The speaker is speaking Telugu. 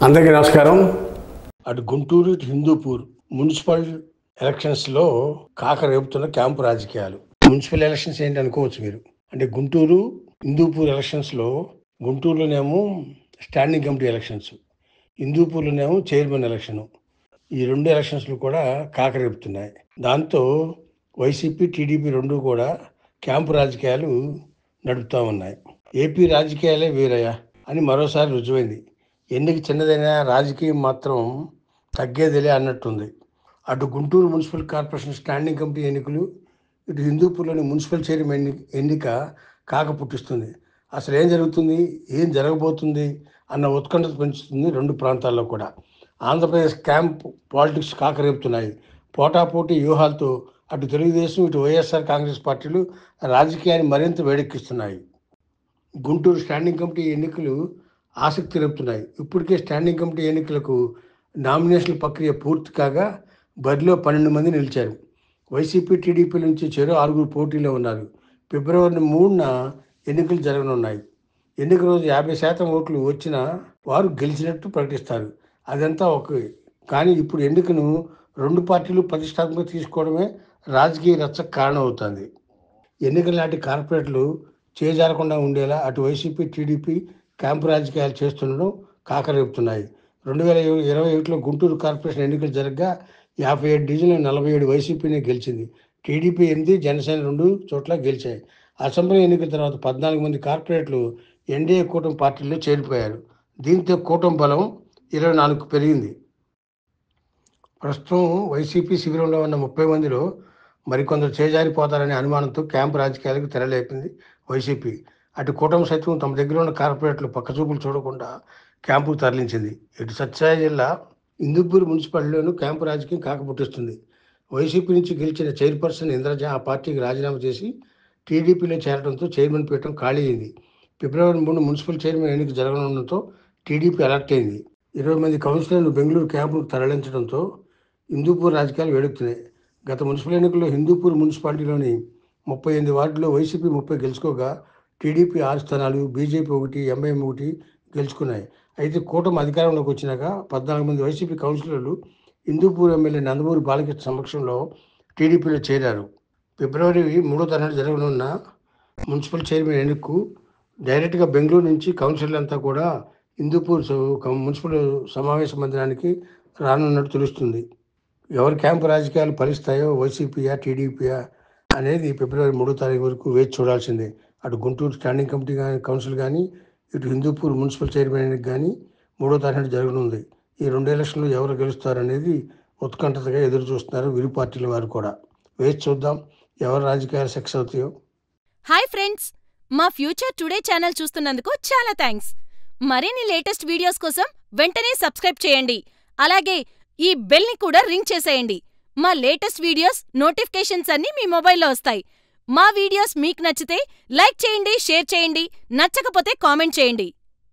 అందరికీ నమస్కారం. అటు గుంటూరు ఇటు హిందూపూర్ మున్సిపల్ ఎలక్షన్స్లో కాక రేపుతున్న క్యాంపు రాజకీయాలు. మున్సిపల్ ఎలక్షన్స్ ఏంటి అనుకోవచ్చు మీరు. అంటే గుంటూరు హిందూపూర్ ఎలక్షన్స్లో గుంటూరులోనేమో స్టాండింగ్ కమిటీ ఎలక్షన్స్, హిందూపూర్లోనేమో చైర్మన్ ఎలక్షను. ఈ రెండు ఎలక్షన్స్లు కూడా కాక రేపుతున్నాయి. దాంతో వైసీపీ టీడీపీ రెండు కూడా క్యాంపు రాజకీయాలు నడుపుతూ ఉన్నాయి. ఏపీ రాజకీయాలే వేరయ్యా అని మరోసారి రుజువైంది. ఎన్నిక చిన్నదైనా రాజకీయం మాత్రం తగ్గేదిలే అన్నట్టుంది. అటు Guntur municipal corporation standing committee ఎన్నికలు, ఇటు హిందూపూర్లోని మున్సిపల్ చైర్మన్ ఎన్నిక కాక పుట్టిస్తుంది. అసలు ఏం జరుగుతుంది, ఏం జరగబోతుంది అన్న ఉత్కంఠత పెంచుతుంది రెండు ప్రాంతాల్లో కూడా. ఆంధ్రప్రదేశ్ క్యాంప్ పాలిటిక్స్ కాక రేపుతున్నాయి. పోటాపోటీ వ్యూహాలతో అటు తెలుగుదేశం ఇటు వైఎస్ఆర్ కాంగ్రెస్ పార్టీలు రాజకీయాన్ని మరింత వేడెక్కిస్తున్నాయి. గుంటూరు స్టాండింగ్ కమిటీ ఎన్నికలు ఆసక్తి రేపుతున్నాయి. ఇప్పటికే స్టాండింగ్ కమిటీ ఎన్నికలకు నామినేషన్ ప్రక్రియ పూర్తి కాగా బరిలో 12 మంది నిలిచారు. వైసీపీ టీడీపీ నుంచి చెరో 6 పోటీలో ఉన్నారు. ఫిబ్రవరి 3న ఎన్నికలు జరగనున్నాయి. ఎన్నిక రోజు 50% ఓట్లు వచ్చిన వారు గెలిచినట్టు ప్రకటిస్తారు. అదంతా ఓకే. కానీ ఇప్పుడు ఎన్నికను రెండు పార్టీలు ప్రతిష్టాత్మకంగా తీసుకోవడమే రాజకీయ రచ్చకు కారణం అవుతుంది. ఎన్నికల నాటి కార్పొరేట్లు చేజారకుండా ఉండేలా అటు వైసీపీ టీడీపీ క్యాంపు రాజకీయాలు చేస్తుండడం కాకరేపుతున్నాయి. 2021లో గుంటూరు కార్పొరేషన్ ఎన్నికలు జరగగా 57 డివిజన్లు 47 వైసీపీనే గెలిచింది. టీడీపీ 8, జనసేన 2 చోట్ల గెలిచాయి. అసెంబ్లీ ఎన్నికల తర్వాత 14 మంది కార్పొరేట్లు ఎన్డీఏ కూటమి పార్టీల్లో చేరిపోయారు. దీంతో కూటమి బలం 24కు పెరిగింది. ప్రస్తుతం వైసీపీ శిబిరంలో ఉన్న 30 మందిలో మరికొందరు చేజారిపోతారనే అనుమానంతో క్యాంపు రాజకీయాలకు తెరలేపింది వైసీపీ. అటు కూటమి సైతం తమ దగ్గర ఉన్న కార్పొరేట్లు పక్కచూపులు చూడకుండా క్యాంపుకు తరలించింది. ఇటు సత్యసాయి జిల్లా హిందూపూర్ మున్సిపాలిటీలోనూ క్యాంపు రాజకీయం కాకపుట్టిస్తుంది. వైసీపీ నుంచి గెలిచిన చైర్పర్సన్ ఇంద్రజ ఆ పార్టీకి రాజీనామా చేసి టీడీపీలో చేరడంతో చైర్మన్ పీఠం ఖాళీ అయింది. ఫిబ్రవరి 3 మున్సిపల్ చైర్మన్ ఎన్నిక జరగనుండడంతో టీడీపీ అలర్ట్ అయింది. 20 మంది కౌన్సిలర్లు బెంగళూరు క్యాంపుకు తరలించడంతో హిందూపూర్ రాజకీయాలు వేడెక్కుతున్నాయి. గత మున్సిపల్ ఎన్నికల్లో హిందూపూర్ మున్సిపాలిటీలోని 38 వార్డుల్లో వైసీపీ 30 గెలుచుకోగా టీడీపీ 6 స్థానాలు, బీజేపీ 1, ఎంఐఎం 1 గెలుచుకున్నాయి. అయితే కూటమి అధికారంలోకి వచ్చినాక 14 మంది వైసీపీ కౌన్సిలర్లు హిందూపూర్ ఎమ్మెల్యే నందమూరి బాలకృష్ణ సమక్షంలో టీడీపీలో చేరారు. ఫిబ్రవరి 3వ జరగనున్న మున్సిపల్ చైర్మన్ ఎన్నికకు డైరెక్ట్గా బెంగళూరు నుంచి కౌన్సిలర్లంతా కూడా హిందూపూర్ మున్సిపల్ సమావేశ మందిరానికి రానున్నట్టు తెలుస్తుంది. ఎవరి క్యాంపు రాజకీయాలు ఫలిస్తాయో, వైసీపీయా టీడీపీయా అనేది ఫిబ్రవరి 3వ వరకు వేచి చూడాల్సిందే. అటు గుంటూరు స్టాండింగ్ కమిటీ కౌన్సిల్ కానీ, ఇటు హిందూపూర్ మున్సిపల్ చైర్మన్ ఎన్నిక కానీ 3వ జరగనుంది. ఈ 2 ఎలక్షన్లు ఎవరు గెలుస్తారనేది ఉత్కంఠతగా ఎదురు చూస్తున్నారు ఇరు పార్టీల వారు కూడా. వేచి చూద్దాం ఎవరు రాజకీయాలు సక్సెస్ అవుతాయో. హాయ్ ఫ్రెండ్స్, మా ఫ్యూచర్ టుడే ఛానల్ చూస్తున్నందుకు చాలా థ్యాంక్స్. మరిన్ని లేటెస్ట్ వీడియోస్ కోసం వెంటనే సబ్స్క్రైబ్ చేయండి. అలాగే ఈ బెల్ని కూడా రింగ్ చేసేయండి. మా లేటెస్ట్ వీడియోస్ నోటిఫికేషన్స్ అన్నీ మీ మొబైల్లో వస్తాయి. మా వీడియోస్ మీకు నచ్చితే లైక్ చేయండి, షేర్ చేయండి, నచ్చకపోతే కామెంట్ చేయండి.